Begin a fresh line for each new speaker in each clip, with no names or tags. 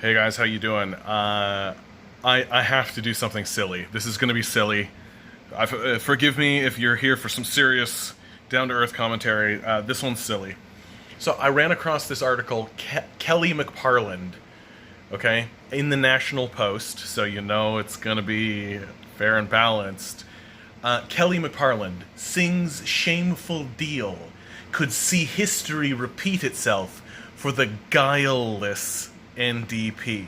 Hey guys, how you doing? I have to do something silly. This is going to be silly. Forgive me if you're here for some serious, down-to-earth commentary. This one's silly. So I ran across this article, Kelly McParland, okay, in the National Post, so you know it's going to be fair and balanced. Kelly McParland sings shameful deal. Could see history repeat itself for the guileless NDP.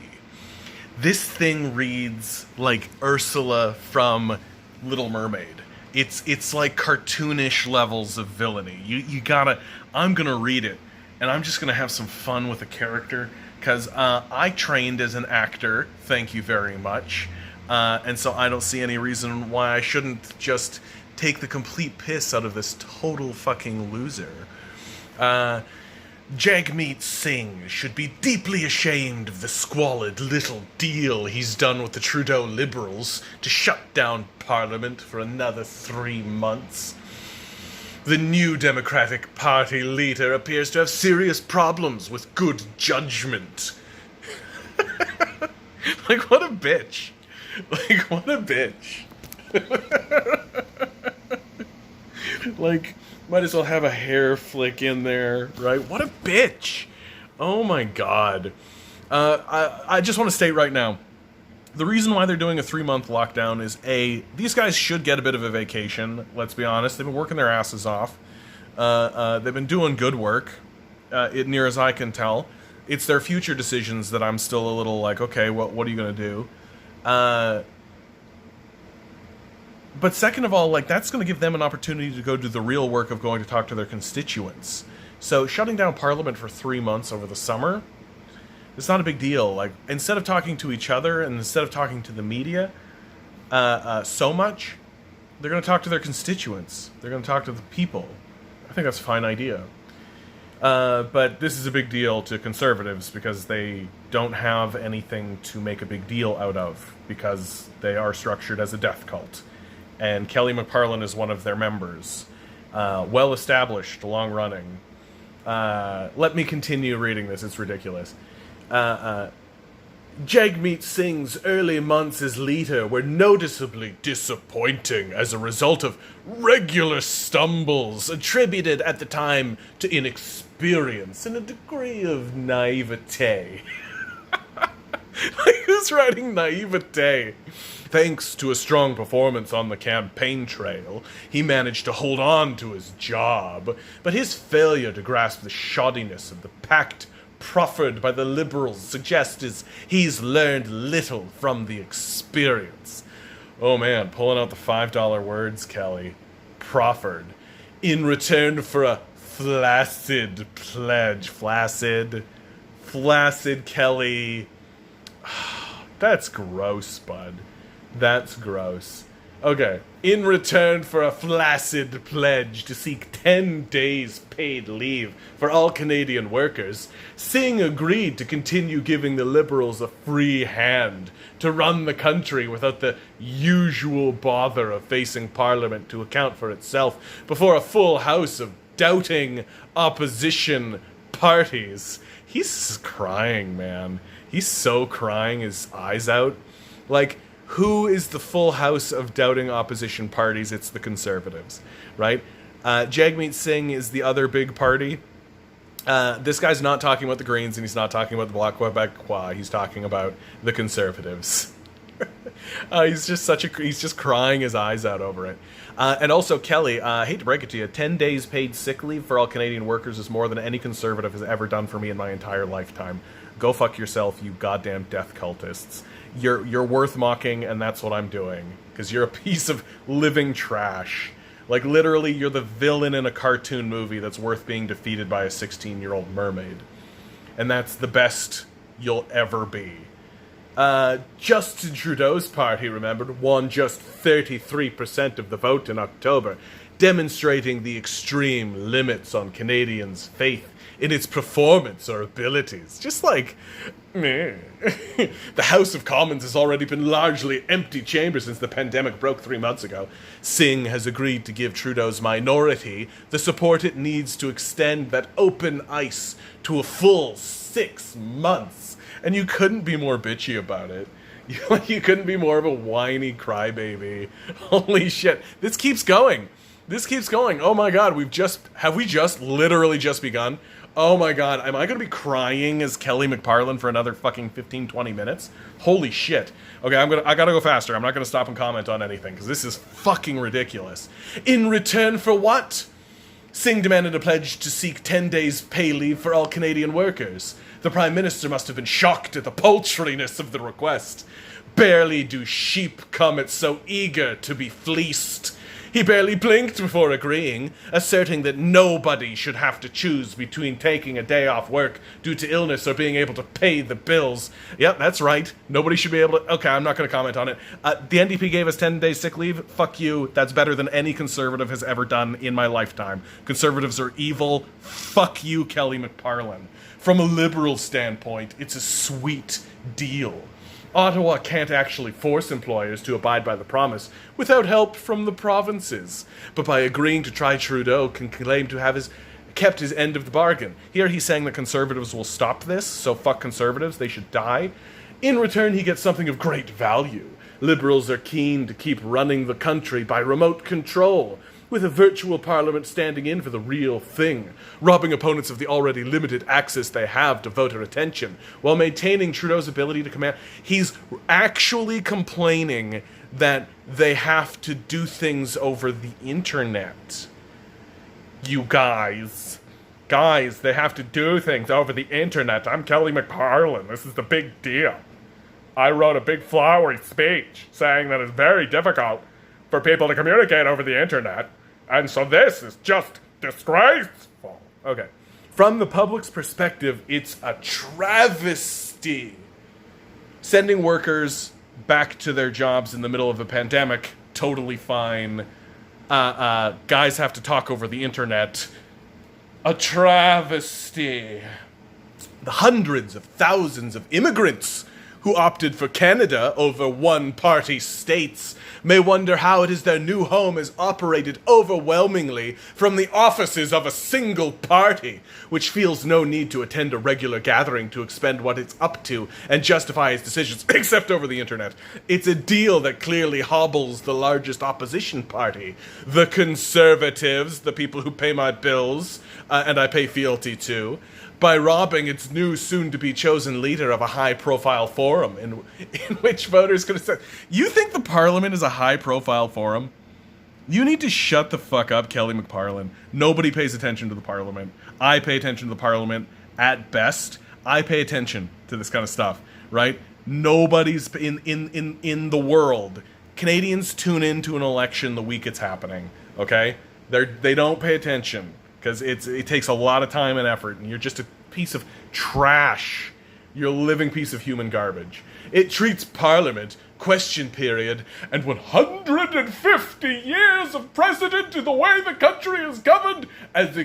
This thing reads like Ursula from Little Mermaid. It's like cartoonish levels of villainy. You gotta. I'm gonna read it, and I'm just gonna have some fun with the character because I trained as an actor. Thank you very much. And so I don't see any reason why I shouldn't just take the complete piss out of this total fucking loser. Jagmeet Singh should be deeply ashamed of the squalid little deal he's done with the Trudeau Liberals to shut down Parliament for another 3 months. The new Democratic Party leader appears to have serious problems with good judgment. Like, what a bitch. Like, what a bitch. Like, might as well have a hair flick in there, right? What a bitch. Oh my god. I just want to state right now, the reason why they're doing a 3-month lockdown is these guys should get a bit of a vacation, let's be honest. They've been working their asses off. They've been doing good work, near as I can tell. It's their future decisions that I'm still a little like, okay, what are you going to do? But second of all, like, that's going to give them an opportunity to go do the real work of going to talk to their constituents. So shutting down Parliament for 3 months over the summer, it's not a big deal. Like, instead of talking to each other and instead of talking to the media so much, they're going to talk to their constituents. They're going to talk to the people. I think that's a fine idea. But this is a big deal to conservatives because they don't have anything to make a big deal out of because they are structured as a death cult. And Kelly McParland is one of their members. Well established, long running. Let me continue reading this, it's ridiculous. Jagmeet Singh's early months as leader were noticeably disappointing as a result of regular stumbles attributed at the time to inexperience and a degree of naivete. Like, who's writing naivete? Thanks to a strong performance on the campaign trail, he managed to hold on to his job, but his failure to grasp the shoddiness of the pact proffered by the Liberals suggests he's learned little from the experience. Oh man, pulling out the $5 words, Kelly. Proffered. In return for a flaccid pledge. Flaccid, Kelly. That's gross, bud. That's gross. Okay. In return for a flaccid pledge to seek 10 days paid leave for all Canadian workers, Singh agreed to continue giving the Liberals a free hand to run the country without the usual bother of facing Parliament to account for itself before a full house of doubting opposition parties. He's crying, man. He's so crying his eyes out. Like, who is the full house of doubting opposition parties? It's the Conservatives, right? Jagmeet Singh is the other big party. This guy's not talking about the Greens, and he's not talking about the Bloc Québécois. He's talking about the Conservatives. He's just crying his eyes out over it. And also, Kelly, I hate to break it to you, 10 days paid sick leave for all Canadian workers is more than any Conservative has ever done for me in my entire lifetime. Go fuck yourself, you goddamn death cultists. You're worth mocking, and that's what I'm doing. Because you're a piece of living trash. Like, literally, you're the villain in a cartoon movie that's worth being defeated by a 16-year-old mermaid. And that's the best you'll ever be. Justin Trudeau's party, remembered, won just 33% of the vote in October, demonstrating the extreme limits on Canadians' faith in its performance or abilities. Just like, meh. The House of Commons has already been largely empty chamber since the pandemic broke 3 months ago. Singh has agreed to give Trudeau's minority the support it needs to extend that open ice to a full 6 months and you couldn't be more bitchy about it. You couldn't be more of a whiny crybaby. Holy shit. This keeps going. This keeps going. Oh my god, have we just literally just begun? Oh my god, am I gonna be crying as Kelly McParland for another fucking 15-20 minutes? Holy shit. Okay, I gotta go faster. I'm not gonna stop and comment on anything, because this is fucking ridiculous. In return for what? Singh demanded a pledge to seek 10 days pay leave for all Canadian workers. The Prime Minister must have been shocked at the paltriness of the request. Barely do sheep come it so eager to be fleeced. He barely blinked before agreeing, asserting that nobody should have to choose between taking a day off work due to illness or being able to pay the bills. Yep, that's right. Nobody should be able to... Okay, I'm not going to comment on it. The NDP gave us 10 days sick leave. Fuck you. That's better than any Conservative has ever done in my lifetime. Conservatives are evil. Fuck you, Kelly McParland. From a Liberal standpoint, it's a sweet deal. Ottawa can't actually force employers to abide by the promise without help from the provinces, but by agreeing to try Trudeau can claim to have kept his end of the bargain. Here he's saying that Conservatives will stop this, so fuck Conservatives, they should die. In return, he gets something of great value. Liberals are keen to keep running the country by remote control, with a virtual parliament standing in for the real thing, robbing opponents of the already limited access they have to voter attention, while maintaining Trudeau's ability to command. He's actually complaining that they have to do things over the internet. You guys, they have to do things over the internet. I'm Kelly McParland. This is the big deal. I wrote a big flowery speech saying that it's very difficult for people to communicate over the internet. And so this is just disgraceful. Okay. From the public's perspective, it's a travesty. Sending workers back to their jobs in the middle of a pandemic, totally fine. Guys have to talk over the internet. A travesty. The hundreds of thousands of immigrants who opted for Canada over one-party states may wonder how it is their new home is operated overwhelmingly from the offices of a single party, which feels no need to attend a regular gathering to expend what it's up to and justify its decisions, except over the internet. It's a deal that clearly hobbles the largest opposition party, the Conservatives, the people who pay my bills, and I pay fealty to, by robbing its new soon-to-be-chosen leader of a high-profile forum in which voters could have said, you think the Parliament is a high-profile forum? You need to shut the fuck up, Kelly McParland. Nobody pays attention to the Parliament. I pay attention to the Parliament at best. I pay attention to this kind of stuff, right? Nobody's in the world. Canadians tune into an election the week it's happening, okay? They don't pay attention. Because it takes a lot of time and effort, and you're just a piece of trash. You're a living piece of human garbage. It treats Parliament, question period, and 150 years of precedent to the way the country is governed as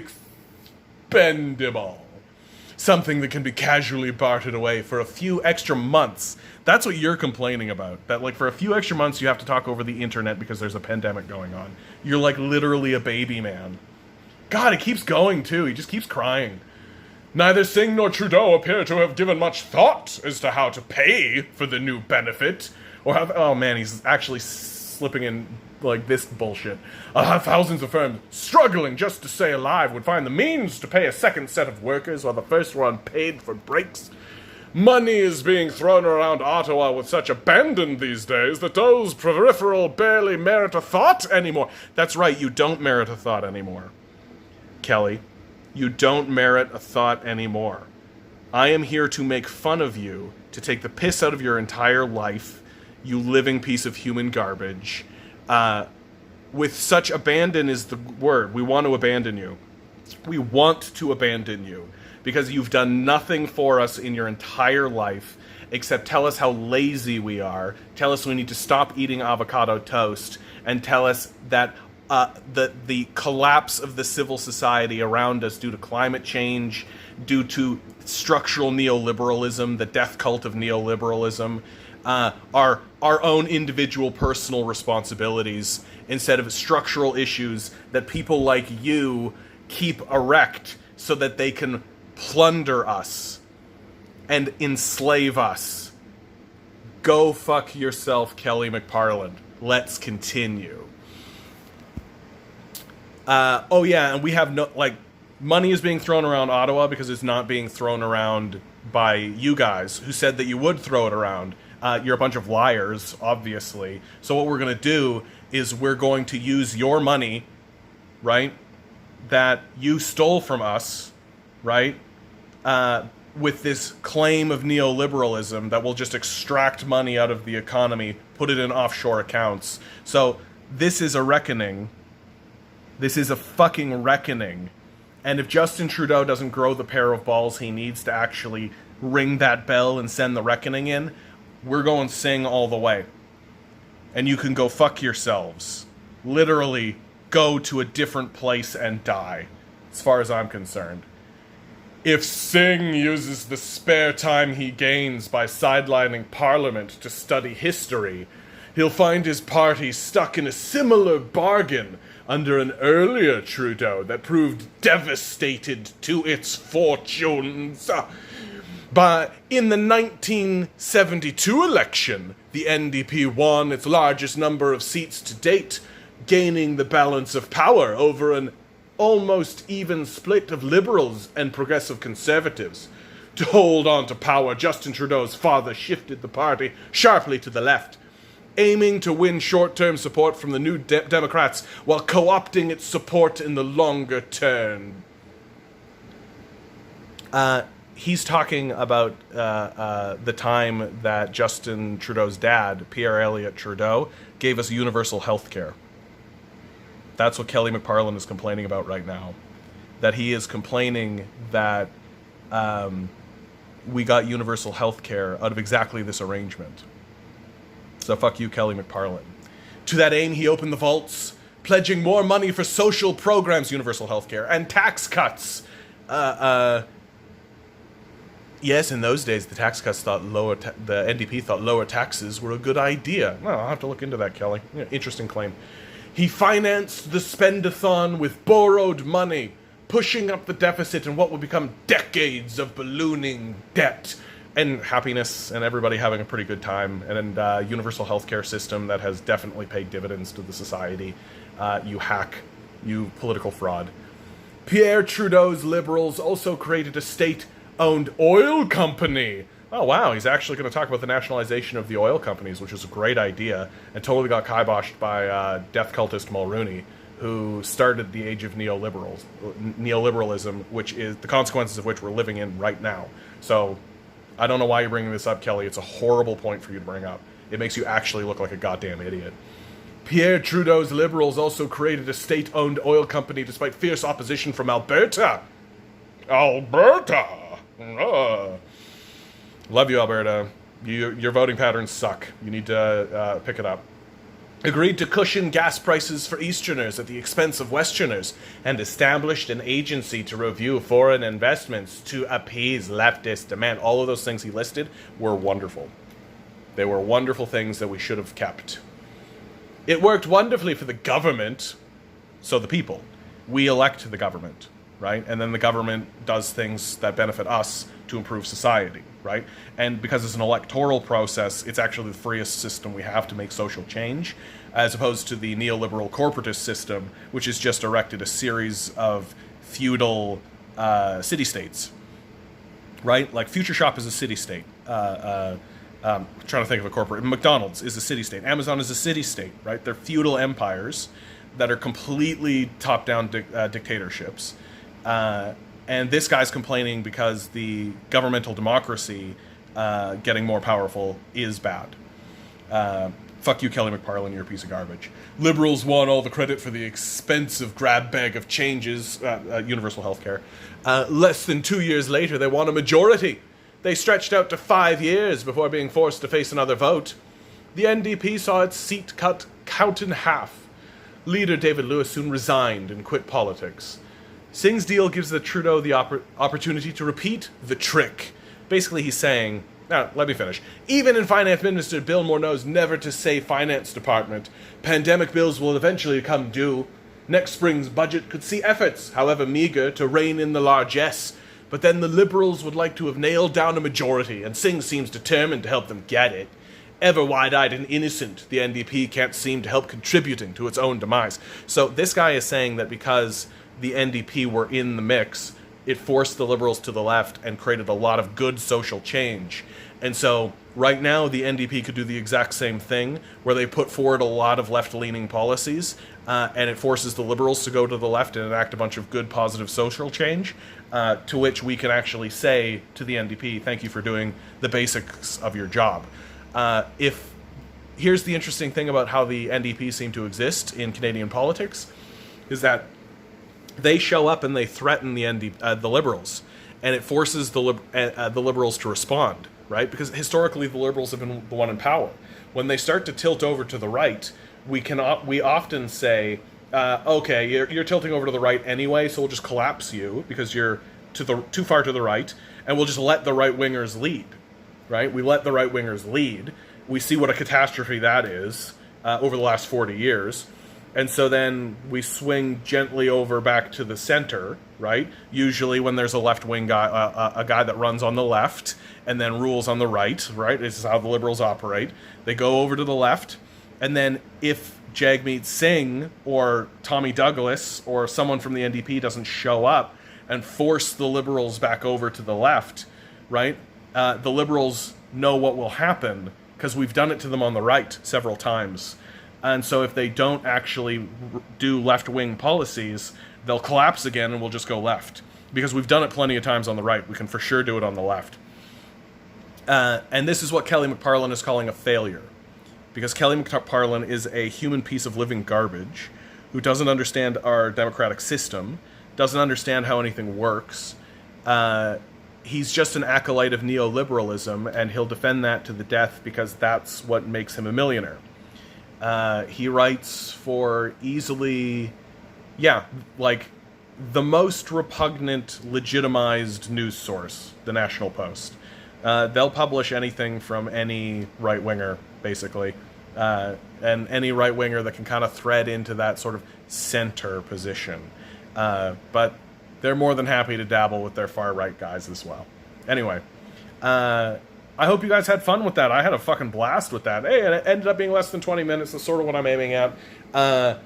expendable. Something that can be casually bartered away for a few extra months. That's what you're complaining about. That, like, for a few extra months you have to talk over the internet because there's a pandemic going on. You're, like, literally a baby man. God, it keeps going, too. He just keeps crying. Neither Singh nor Trudeau appear to have given much thought as to how to pay for the new benefit. Or have... Oh, man, he's actually slipping in, like, this bullshit. Thousands of firms struggling just to stay alive would find the means to pay a second set of workers while the first were unpaid for breaks. Money is being thrown around Ottawa with such abandon these days that those peripheral barely merit a thought anymore. That's right, you don't merit a thought anymore. Kelly, you don't merit a thought anymore. I am here to make fun of you, to take the piss out of your entire life, you living piece of human garbage. With such abandon is the word. We want to abandon you. We want to abandon you because you've done nothing for us in your entire life except tell us how lazy we are, tell us we need to stop eating avocado toast, and tell us that the collapse of the civil society around us due to climate change, due to structural neoliberalism, the death cult of neoliberalism, are our own individual personal responsibilities instead of structural issues that people like you keep erect so that they can plunder us. and enslave us. Go fuck yourself, Kelly McParland. Let's continue. Oh yeah, and we have no, like, money is being thrown around Ottawa because it's not being thrown around by you guys who said that you would throw it around. You're a bunch of liars, obviously. So what we're going to do is we're going to use your money, right, that you stole from us, right, with this claim of neoliberalism that will just extract money out of the economy, put it in offshore accounts. So this is a reckoning. This is a fucking reckoning. And if Justin Trudeau doesn't grow the pair of balls he needs to actually ring that bell and send the reckoning in, we're going sing all the way. And you can go fuck yourselves. Literally, go to a different place and die, as far as I'm concerned. If Singh uses the spare time he gains by sidelining Parliament to study history, he'll find his party stuck in a similar bargain under an earlier Trudeau that proved devastated to its fortunes. But in the 1972 election, the NDP won its largest number of seats to date, gaining the balance of power over an almost even split of Liberals and Progressive Conservatives. To hold on to power, Justin Trudeau's father shifted the party sharply to the left, aiming to win short-term support from the New Democrats while co-opting its support in the longer term. He's talking about the time that Justin Trudeau's dad, Pierre Elliott Trudeau, gave us universal health care. That's what Kelly McParland is complaining about right now. That he is complaining that we got universal health care out of exactly this arrangement. So fuck you, Kelly McParland. To that aim, he opened the vaults, pledging more money for social programs, universal health care, and tax cuts. Yes, in those days, the tax cuts thought the NDP thought lower taxes were a good idea. Well, I'll have to look into that, Kelly. Yeah, interesting claim. He financed the spend-a-thon with borrowed money, pushing up the deficit in what would become decades of ballooning debt and happiness and everybody having a pretty good time, and a universal healthcare system that has definitely paid dividends to the society. You hack, you political fraud. Pierre Trudeau's Liberals also created a state-owned oil company. Oh wow, he's actually going to talk about the nationalization of the oil companies, which is a great idea, and totally got kiboshed by death cultist Mulrooney, who started the age of neoliberalism, which is the consequences of which we're living in right now. So I don't know why you're bringing this up, Kelly. It's a horrible point for you to bring up. It makes you actually look like a goddamn idiot. Pierre Trudeau's Liberals also created a state-owned oil company despite fierce opposition from Alberta. Alberta! Love you, Alberta. Your voting patterns suck. You need to pick it up. Agreed to cushion gas prices for Easterners at the expense of Westerners, and established an agency to review foreign investments to appease leftist demand. All of those things he listed were wonderful. They were wonderful things that we should have kept. It worked wonderfully for the government, so the people. We elect the government, right? And then the government does things that benefit us to improve society, right? And because it's an electoral process, it's actually the freest system we have to make social change, as opposed to the neoliberal corporatist system, which has just erected a series of feudal city-states, right? Like Future Shop is a city-state. Trying to think of a corporate. McDonald's is a city-state. Amazon is a city-state, right? They're feudal empires that are completely top-down dictatorships. And this guy's complaining because the governmental democracy getting more powerful is bad. Fuck you, Kelly McParland, you're a piece of garbage. Liberals want all the credit for the expensive grab bag of changes, universal health care. Less than 2 years later, they want a majority. They stretched out to 5 years before being forced to face another vote. The NDP saw its seat count in half. Leader David Lewis soon resigned and quit politics. Singh's deal gives the Trudeau the opportunity to repeat the trick. Basically, he's saying, now, let me finish. Even in Finance Minister Bill Morneau's never-to-say finance department, pandemic bills will eventually come due. Next spring's budget could see efforts, however meager, to rein in the largesse, but then the Liberals would like to have nailed down a majority, and Singh seems determined to help them get it. Ever wide-eyed and innocent, the NDP can't seem to help contributing to its own demise. So this guy is saying that because the NDP were in the mix, it forced the Liberals to the left and created a lot of good social change. And so right now the NDP could do the exact same thing, where they put forward a lot of left-leaning policies, and it forces the Liberals to go to the left and enact a bunch of good, positive social change, to which we can actually say to the NDP, thank you for doing the basics of your job. Here's the interesting thing about how the NDP seem to exist in Canadian politics, is that they show up and they threaten the Liberals, and it forces the Liberals to respond, right? Because historically the Liberals have been the one in power. When they start to tilt over to the right, we often say, okay, you're tilting over to the right anyway, so we'll just collapse you because you're too far to the right, and we'll just let the right-wingers lead, right? We let the right-wingers lead. We see what a catastrophe that is over the last 40 years. And so then we swing gently over back to the center, right? Usually when there's a left-wing guy, a guy that runs on the left and then rules on the right, right? This is how the Liberals operate. They go over to the left, and then if Jagmeet Singh or Tommy Douglas or someone from the NDP doesn't show up and force the Liberals back over to the left, right? The Liberals know what will happen because we've done it to them on the right several times. And so if they don't actually do left-wing policies, they'll collapse again and we'll just go left. Because we've done it plenty of times on the right. We can for sure do it on the left. And this is what Kelly McParland is calling a failure. Because Kelly McParland is a human piece of living garbage who doesn't understand our democratic system, doesn't understand how anything works. He's just an acolyte of neoliberalism, and he'll defend that to the death because that's what makes him a millionaire. He writes for easily, like the most repugnant, legitimized news source, the National Post. They'll publish anything from any right-winger, basically, and any right-winger that can kind of thread into that sort of center position. But they're more than happy to dabble with their far-right guys as well. Anyway, I hope you guys had fun with that. I had a fucking blast with that. Hey, and it ended up being less than 20 minutes. That's sort of what I'm aiming at. I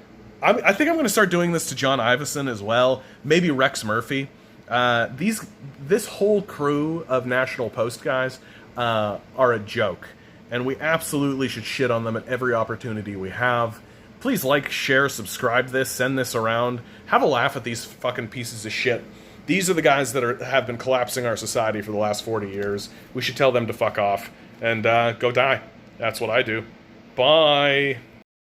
think I'm going to start doing this to John Ivison as well. Maybe Rex Murphy. This whole crew of National Post guys are a joke. And we absolutely should shit on them at every opportunity we have. Please like, share, subscribe this, send this around. Have a laugh at these fucking pieces of shit. These are the guys that have been collapsing our society for the last 40 years. We should tell them to fuck off and go die. That's what I do. Bye.